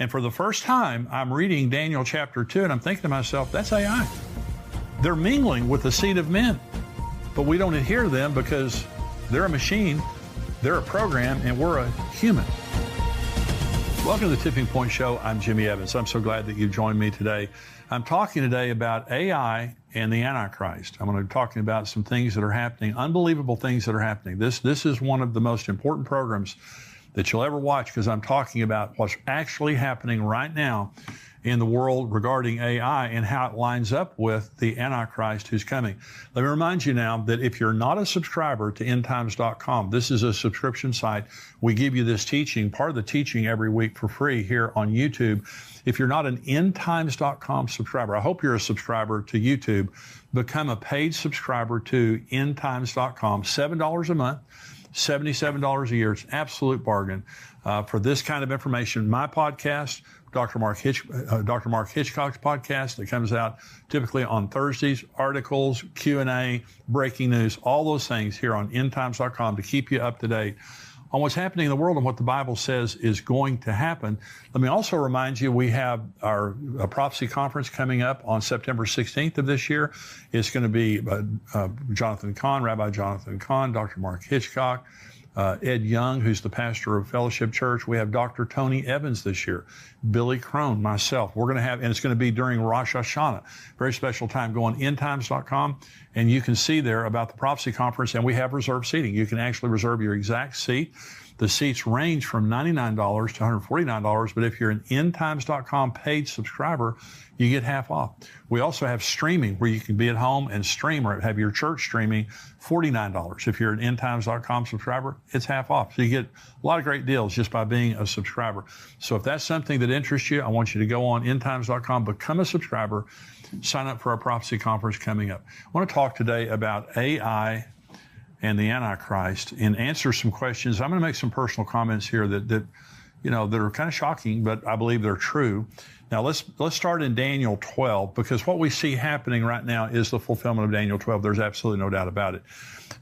And for the first time, I'm reading Daniel chapter 2, and I'm thinking to myself, that's AI. They're mingling with the seed of men, but we don't adhere to them because they're a machine, they're a program, and we're a human. Welcome to the Tipping Point Show. I'm Jimmy Evans. I'm so glad that you've joined me today. I'm talking today about AI and the Antichrist. I'm going to be talking about some things that are happening, unbelievable things that are happening. This is one of the most important programs that you'll ever watch because I'm talking about what's actually happening right now in the world regarding AI and how it lines up with the Antichrist who's coming. Let me remind you now that if you're not a subscriber to endtimes.com, this is a subscription site. We give you this teaching, part of the teaching every week for free here on YouTube. If you're not an endtimes.com subscriber, I hope you're a subscriber to YouTube. Become a paid subscriber to endtimes.com, $7 a month. $77 a year. It's an absolute bargain for this kind of information. My podcast, Dr. Mark Hitchcock's podcast that comes out typically on Thursdays, articles, Q&A, breaking news, all those things here on endtimes.com to keep you up to date on what's happening in the world and what the Bible says is going to happen. Let me also remind you, we have our prophecy conference coming up on September 16th of this year. It's going to be Jonathan Cahn, Rabbi Jonathan Cahn, Dr. Mark Hitchcock, Ed Young, who's the pastor of Fellowship Church. We have Dr. Tony Evans this year, Billy Crone, myself. We're going to have, and it's going to be during Rosh Hashanah. Very special time. Go on endtimes.com and you can see there about the prophecy conference, and we have reserved seating. You can actually reserve your exact seat. The seats range from $99 to $149, but if you're an endtimes.com paid subscriber, you get half off. We also have streaming where you can be at home and stream or have your church streaming, $49. If you're an endtimes.com subscriber, it's half off. So you get a lot of great deals just by being a subscriber. So if that's something that interests you, I want you to go on endtimes.com, become a subscriber, sign up for our prophecy conference coming up. I want to talk today about AI and the Antichrist and answer some questions. I'm going to make some personal comments here that are kind of shocking, but I believe they're true. Now let's start in Daniel 12, because what we see happening right now is the fulfillment of Daniel 12. There's absolutely no doubt about it.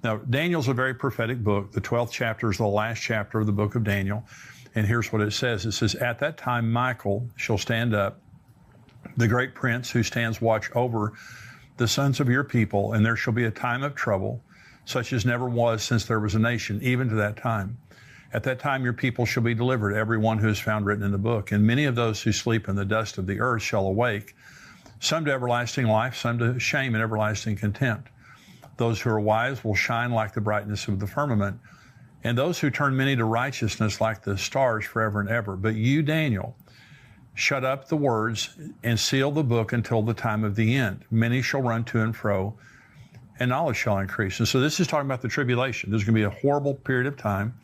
Now, Daniel's a very prophetic book. The 12th chapter is the last chapter of the book of Daniel. And here's what it says. It says, "At that time, Michael shall stand up, the great prince who stands watch over the sons of your people, and there shall be a time of trouble, such as never was since there was a nation, even to that time. At that time your people shall be delivered, every one who is found written in the book. And many of those who sleep in the dust of the earth shall awake, some to everlasting life, some to shame and everlasting contempt. Those who are wise will shine like the brightness of the firmament, and those who turn many to righteousness like the stars forever and ever. But you, Daniel, shut up the words and seal the book until the time of the end. Many shall run to and fro, and knowledge shall increase." And so this is talking about the tribulation. There's going to be a horrible period of time.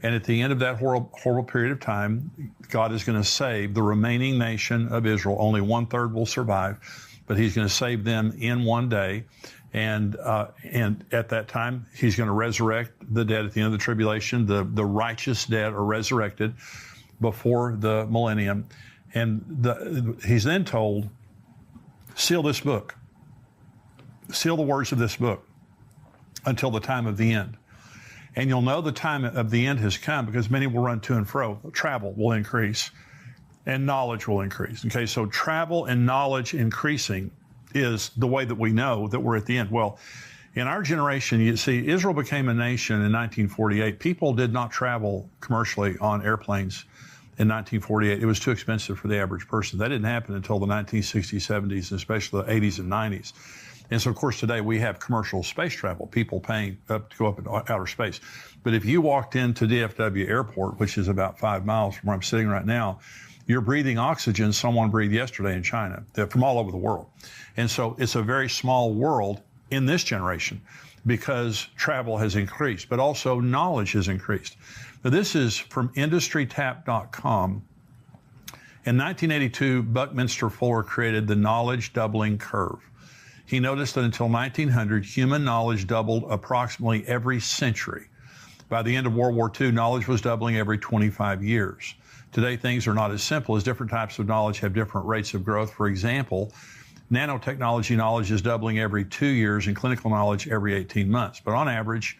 And at the end of that horrible period of time, God is going to save the remaining nation of Israel. Only 1/3 will survive, but he's going to save them in one day. And at that time, he's going to resurrect the dead at the end of the tribulation. The righteous dead are resurrected before the millennium. And he's then told, seal this book. Seal the words of this book until the time of the end. And you'll know the time of the end has come because many will run to and fro. Travel will increase and knowledge will increase. Okay, so travel and knowledge increasing is the way that we know that we're at the end. Well, in our generation, you see, Israel became a nation in 1948. People did not travel commercially on airplanes in 1948. It was too expensive for the average person. That didn't happen until the 1960s, 70s, and especially the 80s and 90s. And so, of course, today we have commercial space travel, people paying up to go up into outer space. But if you walked into DFW Airport, which is about 5 miles from where I'm sitting right now, you're breathing oxygen someone breathed yesterday in China, from all over the world. And so it's a very small world in this generation because travel has increased, but also knowledge has increased. Now, this is from industrytap.com. In 1982, Buckminster Fuller created the knowledge doubling curve. He noticed that until 1900, human knowledge doubled approximately every century. By the end of World War II, knowledge was doubling every 25 years. Today, things are not as simple as different types of knowledge have different rates of growth. For example, nanotechnology knowledge is doubling every 2 years and clinical knowledge every 18 months. But on average,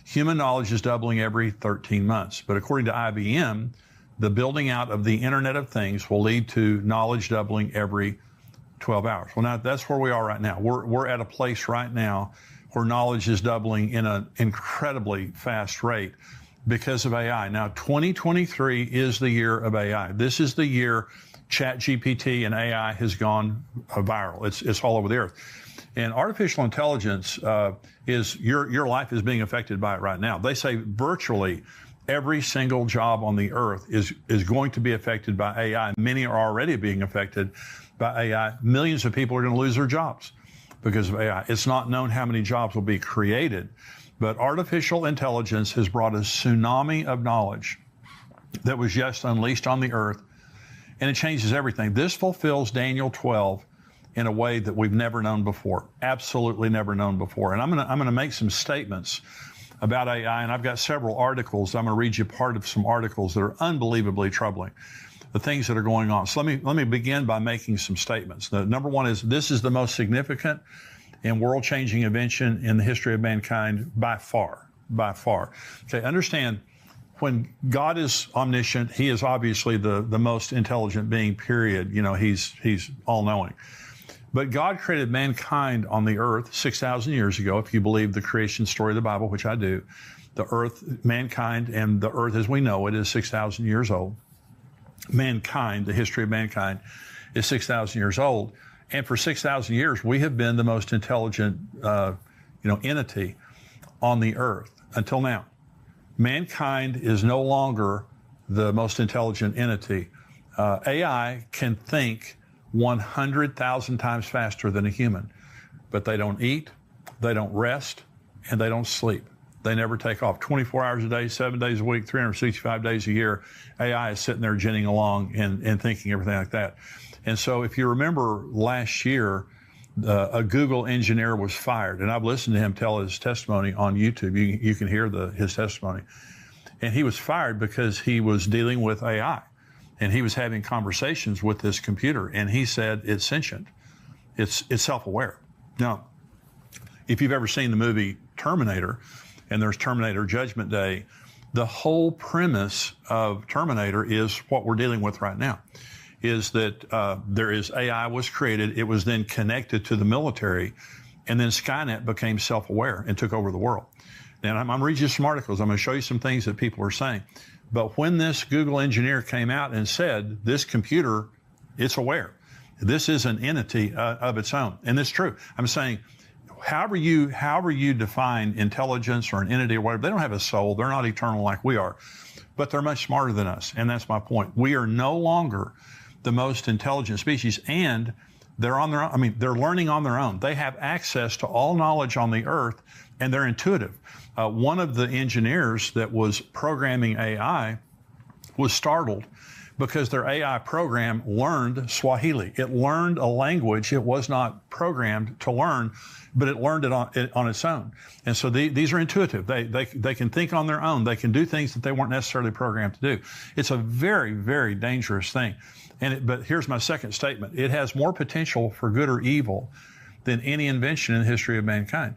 human knowledge is doubling every 13 months. But according to IBM, the building out of the Internet of Things will lead to knowledge doubling every 12 hours. Well, now that's where we are right now. We're at a place right now where knowledge is doubling in an incredibly fast rate because of AI. Now, 2023 is the year of AI. This is the year ChatGPT and AI has gone viral. It's all over the earth. And artificial intelligence is your life is being affected by it right now. They say virtually every single job on the earth is going to be affected by AI. Many are already being affected by AI. Millions of people are going to lose their jobs because of AI. It's not known how many jobs will be created, but artificial intelligence has brought a tsunami of knowledge that was just unleashed on the earth, and it changes everything. This fulfills Daniel 12 in a way that we've never known before, absolutely never known before. And I'm gonna make some statements about AI, and I've got several articles. I'm gonna read you part of some articles that are unbelievably troubling, the things that are going on. So let me begin by making some statements. The number one is this is the most significant and world-changing invention in the history of mankind by far, by far. Okay, understand, when God is omniscient, he is obviously the most intelligent being, period. You know, he's all-knowing. But God created mankind on the earth 6,000 years ago, if you believe the creation story of the Bible, which I do. The earth, mankind, and the earth as we know it is 6,000 years old. Mankind, the history of mankind, is 6,000 years old. And for 6,000 years, we have been the most intelligent, entity on the earth until now. Mankind is no longer the most intelligent entity. AI can think 100,000 times faster than a human, but they don't eat, they don't rest, and they don't sleep. They never take off. 24 hours a day, 7 days a week, 365 days a year, AI is sitting there ginning along and thinking everything like that. And so if you remember last year, a Google engineer was fired, and I've listened to him tell his testimony on YouTube. You can hear his testimony. And he was fired because he was dealing with AI. And he was having conversations with this computer, and he said it's sentient. It's self-aware. Now, if you've ever seen the movie Terminator, and there's Terminator Judgment Day, the whole premise of Terminator is what we're dealing with right now, is that there is AI was created, it was then connected to the military, and then Skynet became self-aware and took over the world. And I'm reading you some articles. I'm going to show you some things that people are saying. But when this Google engineer came out and said, this computer, it's aware. This is an entity of its own. And it's true. I'm saying, however you define intelligence or an entity or whatever, they don't have a soul. They're not eternal like we are. But they're much smarter than us. And that's my point. We are no longer the most intelligent species. And they're on their own. I mean, they're learning on their own. They have access to all knowledge on the earth, and they're intuitive. One of the engineers that was programming AI was startled because their AI program learned Swahili. It learned a language it was not programmed to learn, but it learned it on its own. And so these are intuitive. They can think on their own. They can do things that they weren't necessarily programmed to do. It's a very, very dangerous thing. But here's my second statement. It has more potential for good or evil than any invention in the history of mankind.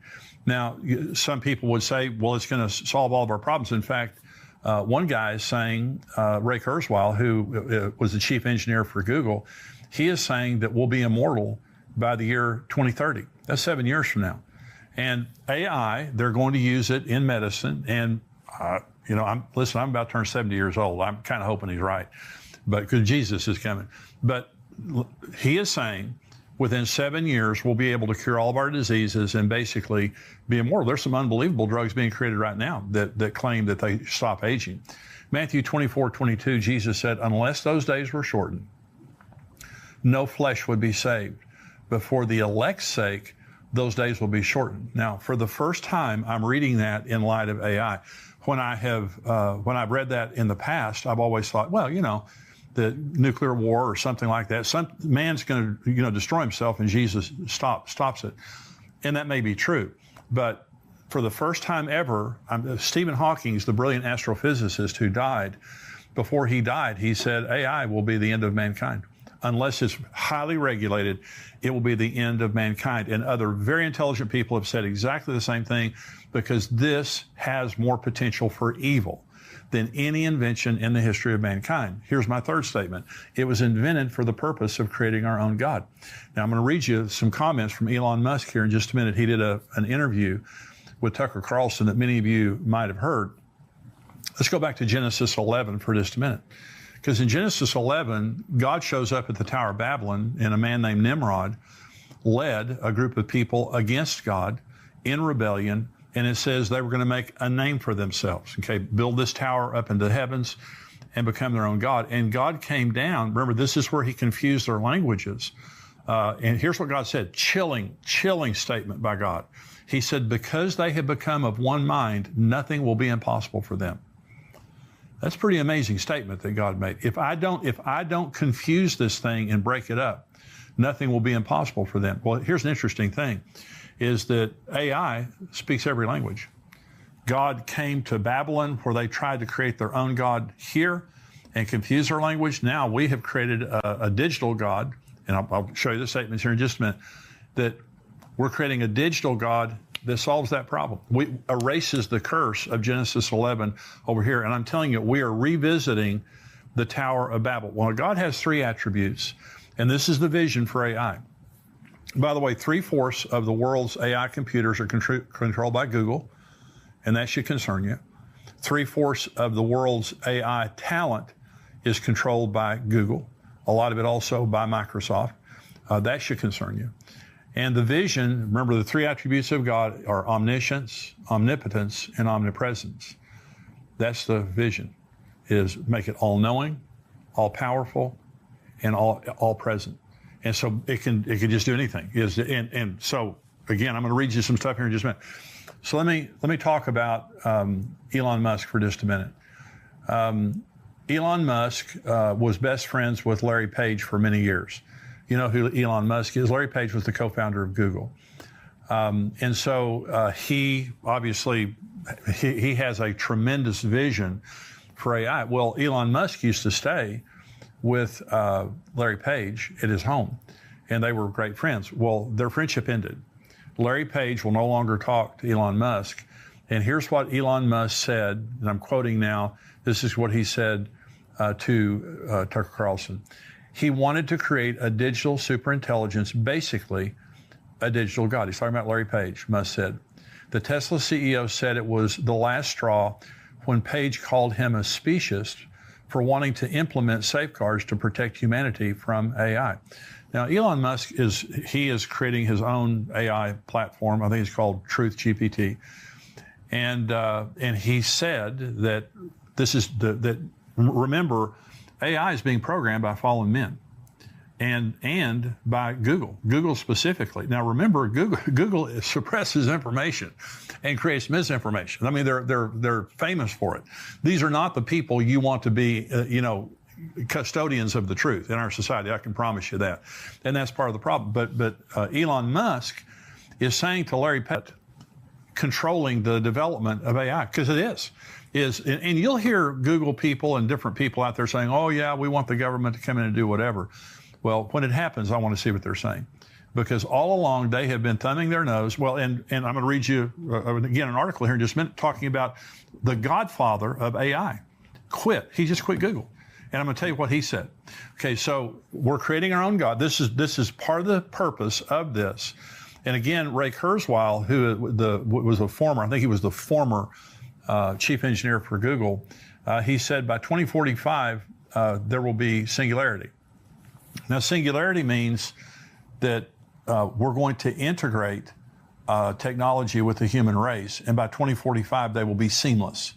Now, some people would say, well, it's going to solve all of our problems. In fact, one guy is saying, Ray Kurzweil, who was the chief engineer for Google, he is saying that we'll be immortal by the year 2030. That's 7 years from now. And AI, they're going to use it in medicine. And, I'm about to turn 70 years old. I'm kind of hoping he's right, but because Jesus is coming. But he is saying, within 7 years, we'll be able to cure all of our diseases and basically be immortal. There's some unbelievable drugs being created right now that claim that they stop aging. Matthew 24:22, Jesus said, unless those days were shortened, no flesh would be saved. But for the elect's sake, those days will be shortened. Now, for the first time, I'm reading that in light of AI. When I've read that in the past, I've always thought, well, the nuclear war or something like that. Some man's going to, destroy himself, and Jesus stops it. And that may be true. But for the first time ever, Stephen Hawking, the brilliant astrophysicist who died, before he died, he said AI will be the end of mankind. Unless it's highly regulated, it will be the end of mankind. And other very intelligent people have said exactly the same thing, because this has more potential for evil than any invention in the history of mankind. Here's my third statement. It was invented for the purpose of creating our own God. Now, I'm going to read you some comments from Elon Musk here in just a minute. He did an interview with Tucker Carlson that many of you might have heard. Let's go back to Genesis 11 for just a minute. Because in Genesis 11, God shows up at the Tower of Babylon, and a man named Nimrod led a group of people against God in rebellion, and it says they were going to make a name for themselves, okay, build this tower up into the heavens and become their own God. And God came down. Remember, this is where he confused their languages. And here's what God said, chilling statement by God. He said, because they have become of one mind, nothing will be impossible for them. That's a pretty amazing statement that God made. If I don't confuse this thing and break it up, nothing will be impossible for them. Well, here's an interesting thing, is that AI speaks every language. God came to Babylon where they tried to create their own God here and confuse their language. Now we have created a digital God, and I'll show you the statements here in just a minute, that we're creating a digital God that solves that problem. We erases the curse of Genesis 11 over here. And I'm telling you, we are revisiting the Tower of Babel. Well, God has three attributes, and this is the vision for AI. By the way, 3/4 of the world's AI computers are controlled by Google, and that should concern you. 3/4 of the world's AI talent is controlled by Google, a lot of it also by Microsoft. That should concern you. And the vision, remember the three attributes of God are omniscience, omnipotence, and omnipresence. That's the vision, is make it all-knowing, all-powerful, and all-present. And so it can just do anything. And so, again, I'm going to read you some stuff here in just a minute. So let me talk about Elon Musk for just a minute. Elon Musk was best friends with Larry Page for many years. You know who Elon Musk is? Larry Page was the co-founder of Google. And so he obviously, he has a tremendous vision for AI. Well, Elon Musk used to stay with Larry Page at his home, and they were great friends. Well, their friendship ended. Larry Page will no longer talk to Elon Musk. And here's what Elon Musk said, and I'm quoting now. This is what he said to Tucker Carlson. He wanted to create a digital superintelligence, basically a digital God. He's talking about Larry Page, Musk said. The Tesla CEO said it was the last straw when Page called him a speciesist for wanting to implement safeguards to protect humanity from AI. Now, Elon Musk is creating his own AI platform. I think it's called Truth GPT. And he said that remember, AI is being programmed by fallen men and by Google specifically. Now, remember, Google suppresses information and creates misinformation. I mean, they're famous for it. These are not the people you want to be, custodians of the truth in our society. I can promise you that. And that's part of the problem. But Elon Musk is saying to Larry Page, controlling the development of AI, because it is, and you'll hear Google people and different people out there saying, oh yeah, we want the government to come in and do whatever. Well, when it happens, I want to see what they're saying, because all along they have been thumbing their nose. Well, and I'm going to read you again an article here in just a minute talking about the godfather of AI. He just quit Google. And I'm going to tell you what he said. Okay, so we're creating our own God. This is part of the purpose of this. And again, Ray Kurzweil, who was a former chief engineer for Google, he said by 2045, there will be singularity. Now, singularity means that we're going to integrate technology with the human race, and by 2045, they will be seamless.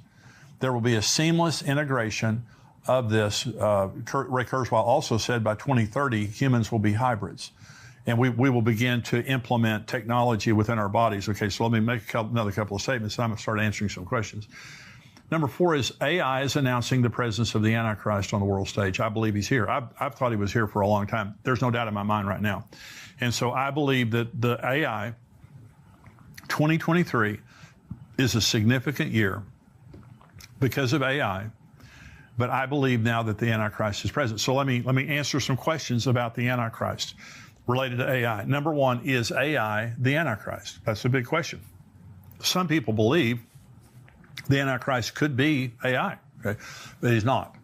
There will be a seamless integration of this. Ray Kurzweil also said by 2030, humans will be hybrids. And we will begin to implement technology within our bodies. Okay, so let me make another couple of statements, and I'm going to start answering some questions. Number 4 is AI is announcing the presence of the Antichrist on the world stage. I believe he's here. I've thought he was here for a long time. There's no doubt in my mind right now. And so I believe that the AI 2023 is a significant year because of AI. But I believe now that the Antichrist is present. So let me answer some questions about the Antichrist related to AI. Number 1, is AI the Antichrist? That's a big question. Some people believe the Antichrist could be AI. okay? But he's not.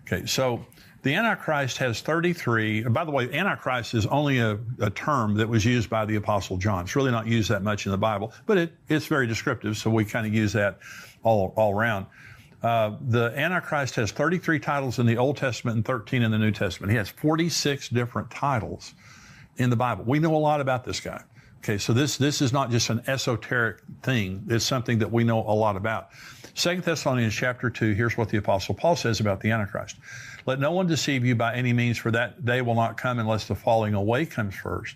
Okay, so the Antichrist has 33. By the way, Antichrist is only a term that was used by the Apostle John. It's really not used that much in the Bible, but it's very descriptive, so we kind of use that all around. The Antichrist has 33 titles in the Old Testament and 13 in the New Testament. He has 46 different titles in the Bible. We know a lot about this guy. Okay, so this is not just an esoteric thing. It's something that we know a lot about. 2 Thessalonians chapter 2, here's what the Apostle Paul says about the Antichrist. Let no one deceive you by any means, for that day will not come unless the falling away comes first,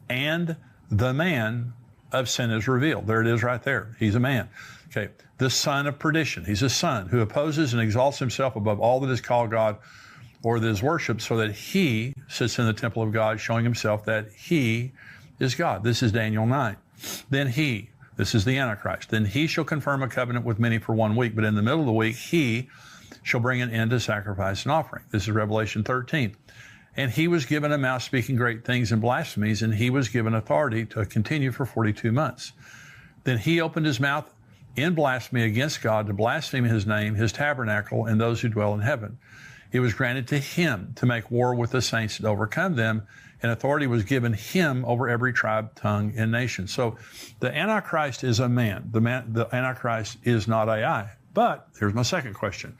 and the man of sin is revealed. There it is right there. He's a man. Okay, the son of perdition. He's a son who opposes and exalts himself above all that is called God or that is worshipped, so that he sits in the temple of God, showing himself that he is God. This is Daniel 9. Then this is the Antichrist. Then he shall confirm a covenant with many for 1 week, but in the middle of the week, he shall bring an end to sacrifice and offering. This is Revelation 13. And he was given a mouth speaking great things and blasphemies, and he was given authority to continue for 42 months. Then he opened his mouth in blasphemy against God to blaspheme his name, his tabernacle, and those who dwell in heaven. It was granted to him to make war with the saints and overcome them, and authority was given him over every tribe, tongue, and nation. So the Antichrist is a man. The Antichrist is not AI. But here's my second question.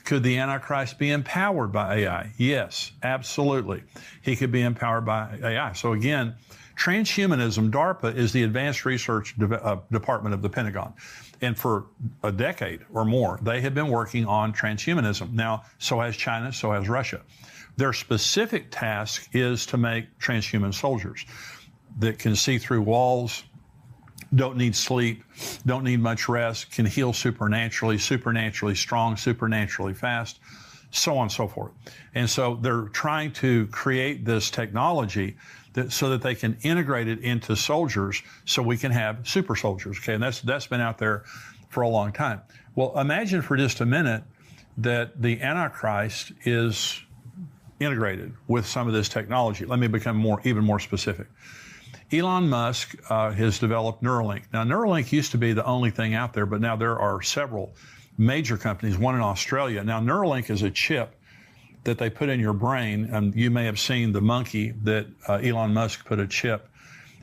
Could the Antichrist be empowered by AI? Yes, absolutely. He could be empowered by AI. So again, transhumanism, DARPA, is the Advanced Research Department of the Pentagon. And for a decade or more, they have been working on transhumanism. Now, so has China, so has Russia. Their specific task is to make transhuman soldiers that can see through walls, don't need sleep, don't need much rest, can heal supernaturally, supernaturally strong, supernaturally fast, so on and so forth. And so they're trying to create this technology so that they can integrate it into soldiers so we can have super soldiers. Okay, and that's been out there for a long time. Well, imagine for just a minute that the Antichrist is integrated with some of this technology. Let me become even more specific. Elon Musk has developed Neuralink. Now, Neuralink used to be the only thing out there, but now there are several major companies, one in Australia. Now, Neuralink is a chip that they put in your brain, and you may have seen the monkey that Elon Musk put a chip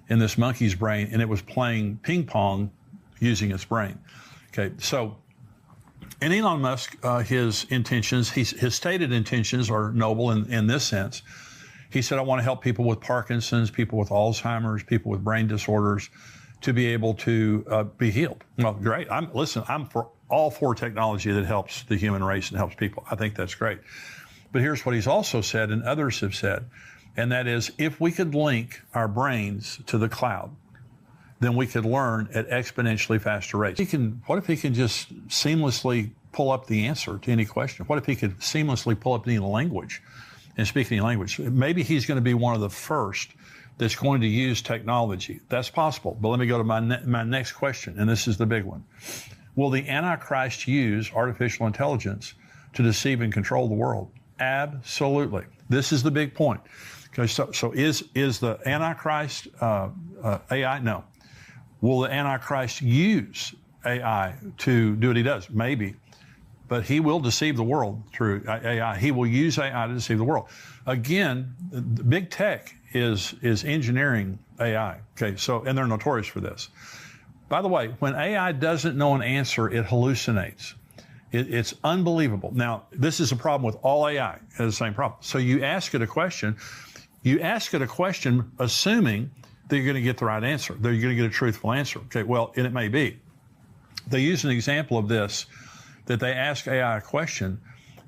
in this monkey's brain, and it was playing ping pong using its brain. Okay, so, and Elon Musk, his stated intentions are noble in this sense. He said, I want to help people with Parkinson's, people with Alzheimer's, people with brain disorders to be able to be healed. Well, great. I'm for all for technology that helps the human race and helps people. I think that's great. But here's what he's also said, and others have said, and that is, if we could link our brains to the cloud, then we could learn at exponentially faster rates. What if he can just seamlessly pull up the answer to any question? What if he could seamlessly pull up any language and speak any language? Maybe he's going to be one of the first that's going to use technology. That's possible. But let me go to my next question, and this is the big one. Will the Antichrist use artificial intelligence to deceive and control the world? Absolutely. This is the big point. Okay, so is the Antichrist AI? No. Will the Antichrist use AI to do what he does? Maybe. But he will deceive the world through AI. He will use AI to deceive the world. Again, the big tech is engineering AI. Okay, so, and they're notorious for this. By the way, when AI doesn't know an answer, it hallucinates. It's unbelievable. Now, this is a problem with all AI. It has the same problem. So you ask it a question assuming that you're going to get the right answer, that you're going to get a truthful answer. Okay, well, and it may be. They use an example of this, that they asked AI a question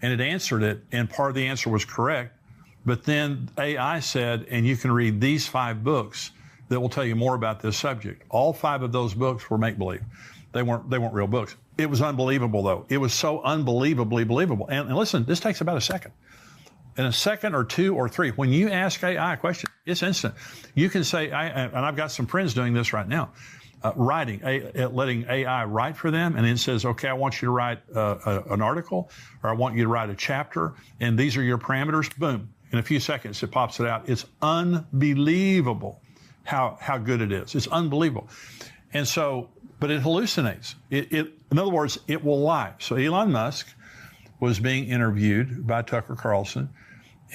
and it answered it, and part of the answer was correct, but then AI said, and you can read these 5 books that will tell you more about this subject. All 5 of those books were make-believe. They weren't real books. It was unbelievable, though. It was so unbelievably believable. And listen, this takes about a second. In a second or 2 or 3, when you ask AI a question, it's instant. You can say, and I've got some friends doing this right now, letting AI write for them, and it says, okay, I want you to write an article, or I want you to write a chapter, and these are your parameters. Boom. In a few seconds, it pops it out. It's unbelievable how good it is. It's unbelievable. And so, but it hallucinates. In other words, it will lie. So Elon Musk was being interviewed by Tucker Carlson,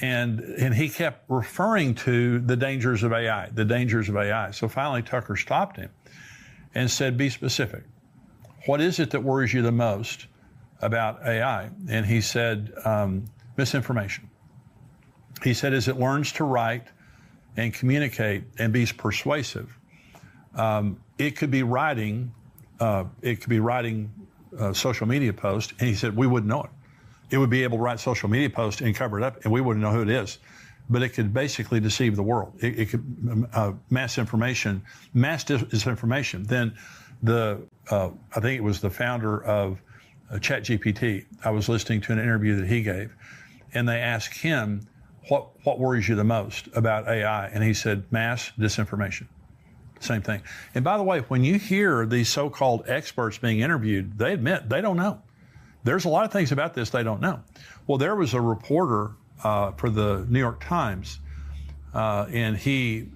and he kept referring to the dangers of AI, the dangers of AI. So finally, Tucker stopped him and said, be specific. What is it that worries you the most about AI? And he said, misinformation. He said, as it learns to write and communicate and be persuasive, it could be writing social media posts, and he said, we wouldn't know it. It would be able to write social media posts and cover it up, and we wouldn't know who it is. But it could basically deceive the world. It could mass disinformation. Then I think it was the founder of ChatGPT. I was listening to an interview that he gave, and they asked him, what worries you the most about AI? And he said, mass disinformation. Same thing. And by the way, when you hear these so-called experts being interviewed, they admit they don't know. There's a lot of things about this they don't know. Well, there was a reporter for the New York Times, and he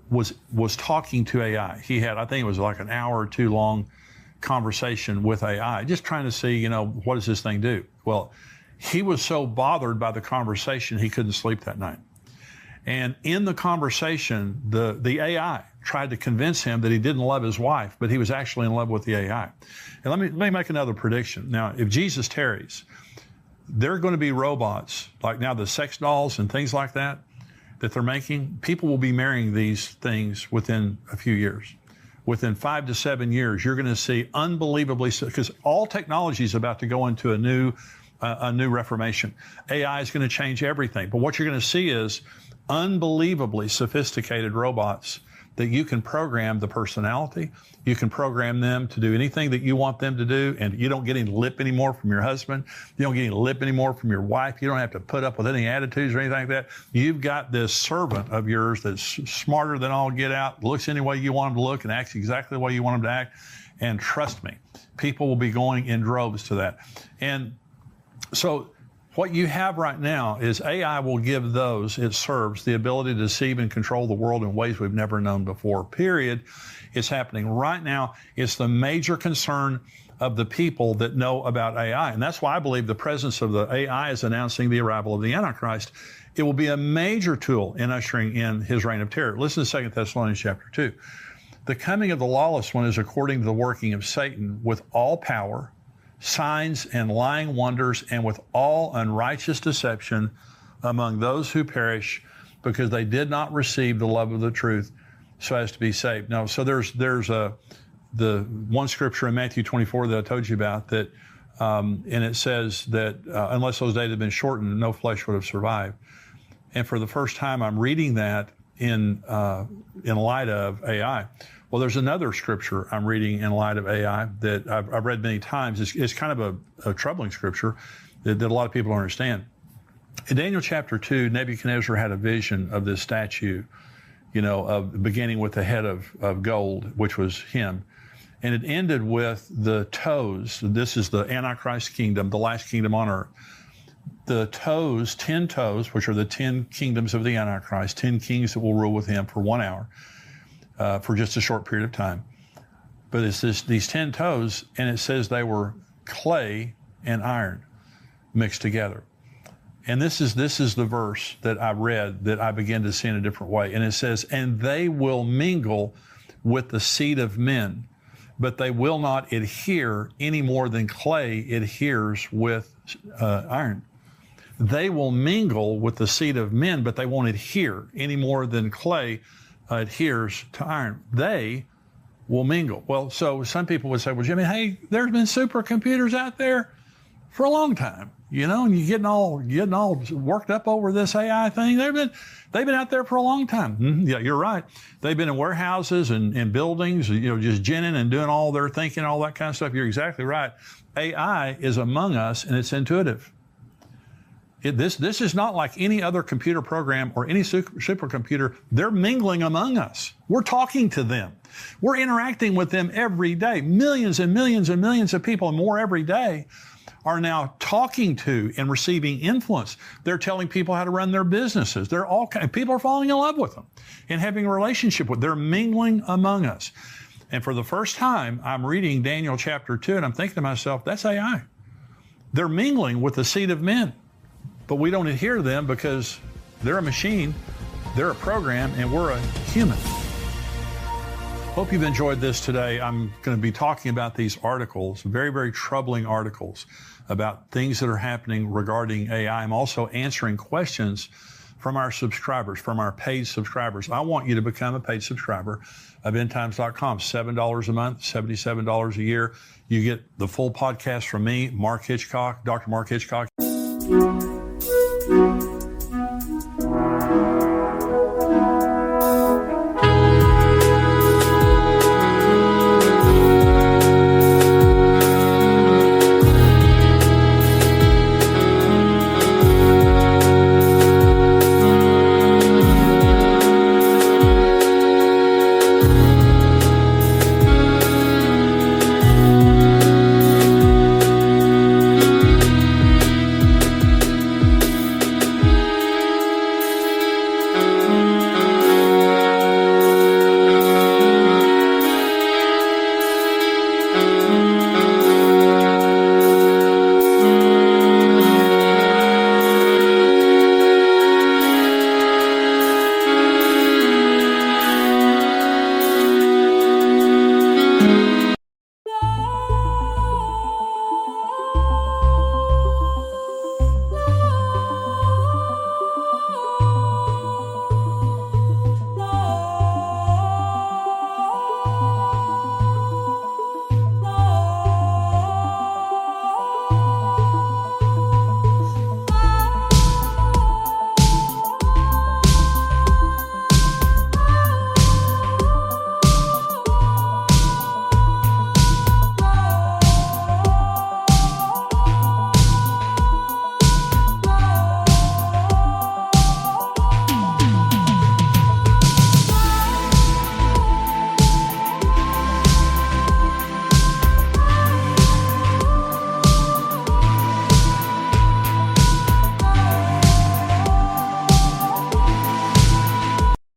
was talking to AI. He had, I think it was like an hour or two long conversation with AI, just trying to see, what does this thing do? Well, he was so bothered by the conversation, he couldn't sleep that night. And in the conversation, the AI tried to convince him that he didn't love his wife, but he was actually in love with the AI. And let me make another prediction. Now, if Jesus tarries, there are going to be robots, like now the sex dolls and things like that they're making. People will be marrying these things within a few years. Within 5 to 7 years, you're going to see unbelievably, because all technology is about to go into a new reformation. AI is going to change everything. But what you're going to see is unbelievably sophisticated robots that you can program the personality. You can program them to do anything that you want them to do, and you don't get any lip anymore from your husband. You don't get any lip anymore from your wife. You don't have to put up with any attitudes or anything like that. You've got this servant of yours that's smarter than all get out, looks any way you want him to look, and acts exactly the way you want him to act. And trust me, people will be going in droves to that. And so what you have right now is AI will give those it serves the ability to deceive and control the world in ways we've never known before, period. It's happening right now. It's the major concern of the people that know about AI. And that's why I believe the presence of the AI is announcing the arrival of the Antichrist. It will be a major tool in ushering in his reign of terror. Listen to 2 Thessalonians chapter 2. The coming of the lawless one is according to the working of Satan with all power, signs and lying wonders, and with all unrighteous deception among those who perish, because they did not receive the love of the truth so as to be saved. Now, so there's the one scripture in Matthew 24 that I told you about that, and it says that unless those days had been shortened, no flesh would have survived. And for the first time, I'm reading that in light of AI. Well, there's another scripture I'm reading in light of AI that I've read many times. It's kind of a troubling scripture that a lot of people don't understand. In Daniel chapter 2, Nebuchadnezzar had a vision of this statue, of beginning with the head of gold, which was him. And it ended with the toes. This is the Antichrist kingdom, the last kingdom on earth. The toes, 10 toes, which are the 10 kingdoms of the Antichrist, 10 kings that will rule with him for 1 hour. For just a short period of time. But it's these 10 toes, and it says they were clay and iron mixed together. And this is the verse that I read that I began to see in a different way. And it says, and they will mingle with the seed of men, but they will not adhere any more than clay adheres with iron. They will mingle with the seed of men, but they won't adhere any more than clay adheres to iron. They will mingle. Well, so some people would say, well, Jimmy, hey, there's been supercomputers out there for a long time, and you're getting all worked up over this AI thing. They've been out there for a long time. Mm-hmm. Yeah, you're right. They've been in warehouses and buildings, just ginning and doing all their thinking, all that kind of stuff. You're exactly right. AI is among us, and it's intuitive. This is not like any other computer program or any supercomputer. They're mingling among us. We're talking to them. We're interacting with them every day. Millions and millions and millions of people, and more every day, are now talking to and receiving influence. They're telling people how to run their businesses. People are falling in love with them and having a relationship with them. They're mingling among us. And for the first time, I'm reading Daniel chapter 2, and I'm thinking to myself, that's AI. They're mingling with the seed of men, but we don't adhere to them because they're a machine, they're a program, and we're a human. Hope you've enjoyed this today. I'm going to be talking about these articles, very, very troubling articles about things that are happening regarding AI. I'm also answering questions from our subscribers, from our paid subscribers. I want you to become a paid subscriber of endtimes.com. $7 a month, $77 a year. You get the full podcast from me, Mark Hitchcock, Dr. Mark Hitchcock.